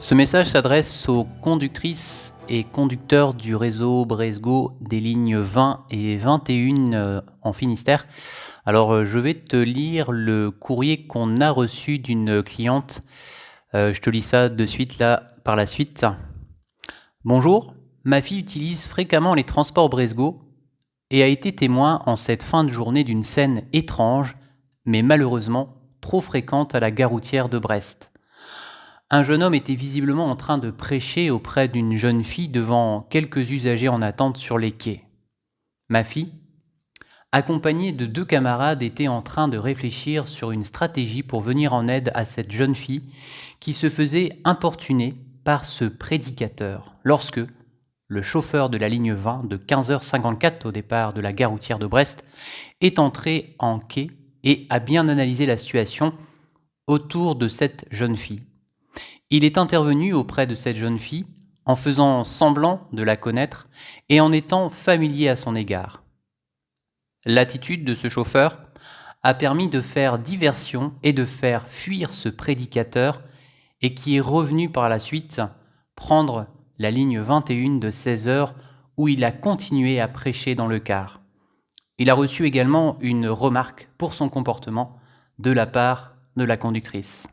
Ce message s'adresse aux conductrices et conducteurs du réseau Bresgo des lignes 20 et 21 en Finistère. Alors, je vais te lire le courrier qu'on a reçu d'une cliente. Je te lis ça de suite là, par la suite. Bonjour, ma fille utilise fréquemment les transports Bresgo et a été témoin en cette fin de journée d'une scène étrange, mais malheureusement trop fréquente à la gare routière de Brest. Un jeune homme était visiblement en train de prêcher auprès d'une jeune fille devant quelques usagers en attente sur les quais. Ma fille, accompagnée de 2 camarades, était en train de réfléchir sur une stratégie pour venir en aide à cette jeune fille qui se faisait importuner par ce prédicateur lorsque le chauffeur de la ligne 20 de 15h54 au départ de la gare routière de Brest est entré en quai et a bien analysé la situation autour de cette jeune fille. Il est intervenu auprès de cette jeune fille en faisant semblant de la connaître et en étant familier à son égard. L'attitude de ce chauffeur a permis de faire diversion et de faire fuir ce prédicateur et qui est revenu par la suite prendre la ligne 21 de 16h où il a continué à prêcher dans le car. Il a reçu également une remarque pour son comportement de la part de la conductrice.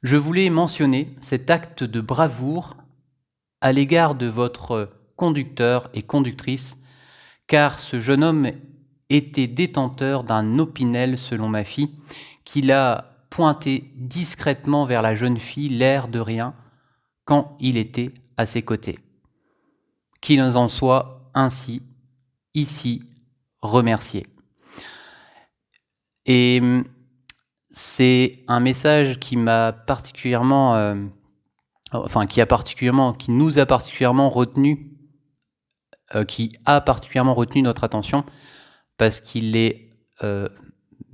Je voulais mentionner cet acte de bravoure à l'égard de votre conducteur et conductrice, car ce jeune homme était détenteur d'un opinel, selon ma fille, qu'il a pointé discrètement vers la jeune fille, l'air de rien, quand il était à ses côtés. Qu'il en soit ainsi, ici, remercié. Et c'est un message qui m'a particulièrement, qui nous a particulièrement retenu, qui a particulièrement retenu notre attention, parce qu'il est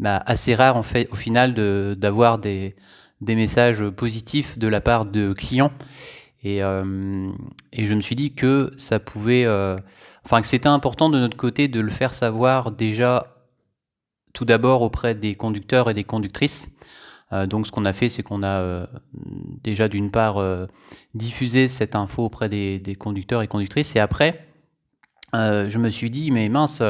assez rare en fait, au final, d'avoir des messages positifs de la part de clients. Et je me suis dit que ça pouvait, que c'était important de notre côté de le faire savoir déjà. Tout d'abord auprès des conducteurs et des conductrices. Donc ce qu'on a fait, c'est qu'on a déjà d'une part diffusé cette info auprès des conducteurs et conductrices. Et après, je me suis dit, mais mince,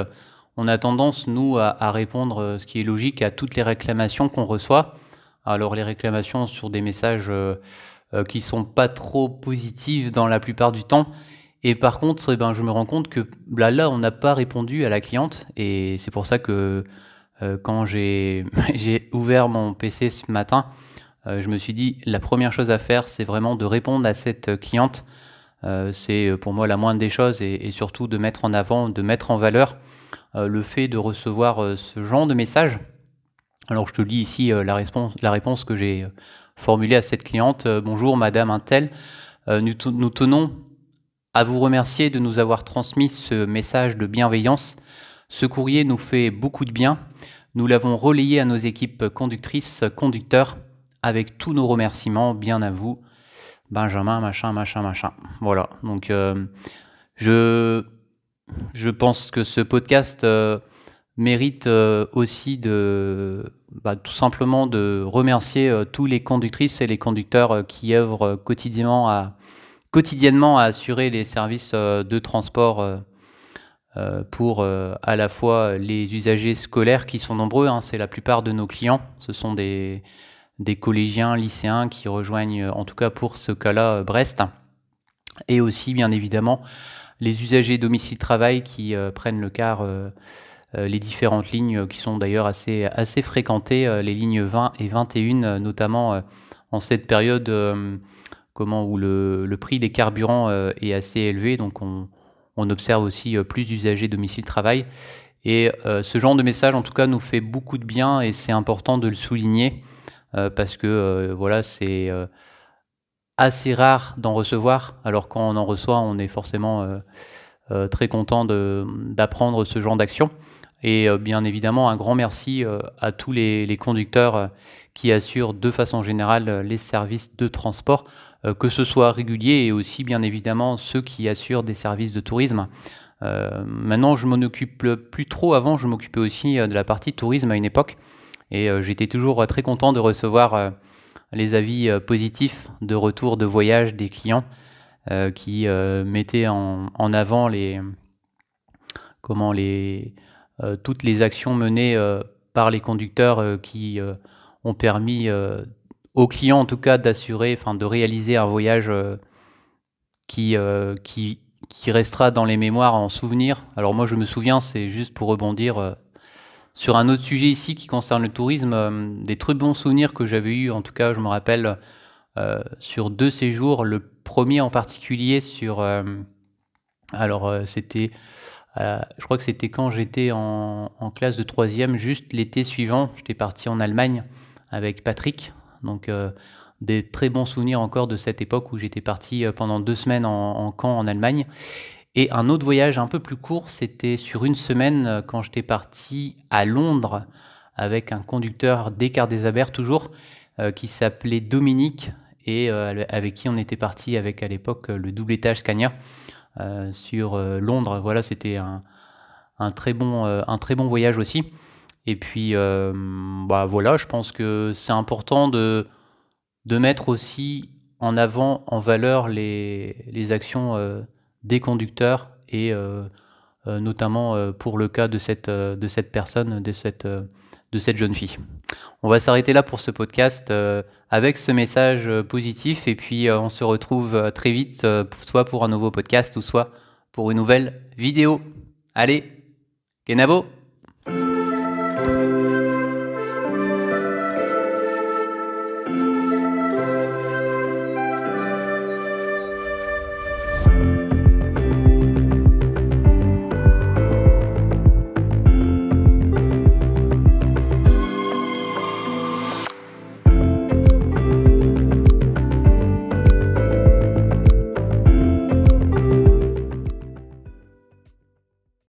on a tendance, nous, à répondre, ce qui est logique, à toutes les réclamations qu'on reçoit. Alors les réclamations sur des messages qui sont pas trop positifs dans la plupart du temps. Et par contre, je me rends compte que là, on n'a pas répondu à la cliente. Et c'est pour ça que quand j'ai ouvert mon PC ce matin, je me suis dit, la première chose à faire, c'est vraiment de répondre à cette cliente. C'est pour moi la moindre des choses et surtout de mettre en avant, de mettre en valeur le fait de recevoir ce genre de message. Alors je te lis ici la réponse que j'ai formulée à cette cliente. Bonjour Madame Untel, nous tenons à vous remercier de nous avoir transmis ce message de bienveillance. Ce courrier nous fait beaucoup de bien. Nous l'avons relayé à nos équipes conductrices, conducteurs, avec tous nos remerciements, bien à vous, Benjamin, machin. Voilà, donc je pense que ce podcast mérite aussi tout simplement de remercier tous les conductrices et les conducteurs qui œuvrent quotidiennement à assurer les services de transport pour à la fois les usagers scolaires qui sont nombreux, c'est la plupart de nos clients, ce sont des collégiens, lycéens qui rejoignent, en tout cas pour ce cas-là, Brest, et aussi bien évidemment les usagers domicile-travail qui prennent le car, les différentes lignes qui sont d'ailleurs assez fréquentées, les lignes 20 et 21, notamment en cette période où le prix des carburants est assez élevé, donc on observe aussi plus d'usagers domicile-travail. Et ce genre de message, en tout cas, nous fait beaucoup de bien et c'est important de le souligner parce que c'est assez rare d'en recevoir. Alors quand on en reçoit, on est forcément très content d'apprendre ce genre d'action. Et bien évidemment, un grand merci à tous les conducteurs qui assurent de façon générale les services de transport, que ce soit régulier et aussi bien évidemment ceux qui assurent des services de tourisme. Maintenant, je m'en occupe plus trop. Avant, je m'occupais aussi de la partie tourisme à une époque. Et j'étais toujours très content de recevoir les avis positifs de retour de voyage des clients qui mettaient en avant toutes les actions menées par les conducteurs qui ont permis aux clients en tout cas de réaliser un voyage qui, qui restera dans les mémoires en souvenir. Alors moi je me souviens, c'est juste pour rebondir sur un autre sujet ici qui concerne le tourisme, des très bons souvenirs que j'avais eu, en tout cas je me rappelle sur 2 séjours. Le premier en particulier c'était je crois que c'était quand j'étais en classe de 3e, juste l'été suivant, j'étais parti en Allemagne avec Patrick. Donc des très bons souvenirs encore de cette époque où j'étais parti pendant 2 semaines en camp en Allemagne. Et un autre voyage un peu plus court, c'était sur 1 semaine quand j'étais parti à Londres avec un conducteur d'Écart des Abers toujours, qui s'appelait Dominique et avec qui on était parti avec à l'époque le double étage Scania sur Londres. Voilà, c'était un très bon voyage aussi. Et puis voilà, je pense que c'est important de mettre aussi en avant, en valeur les actions des conducteurs et notamment pour le cas de cette personne, de cette jeune fille. On va s'arrêter là pour ce podcast avec ce message positif et puis on se retrouve très vite, soit pour un nouveau podcast ou soit pour une nouvelle vidéo. Allez, Kenavo!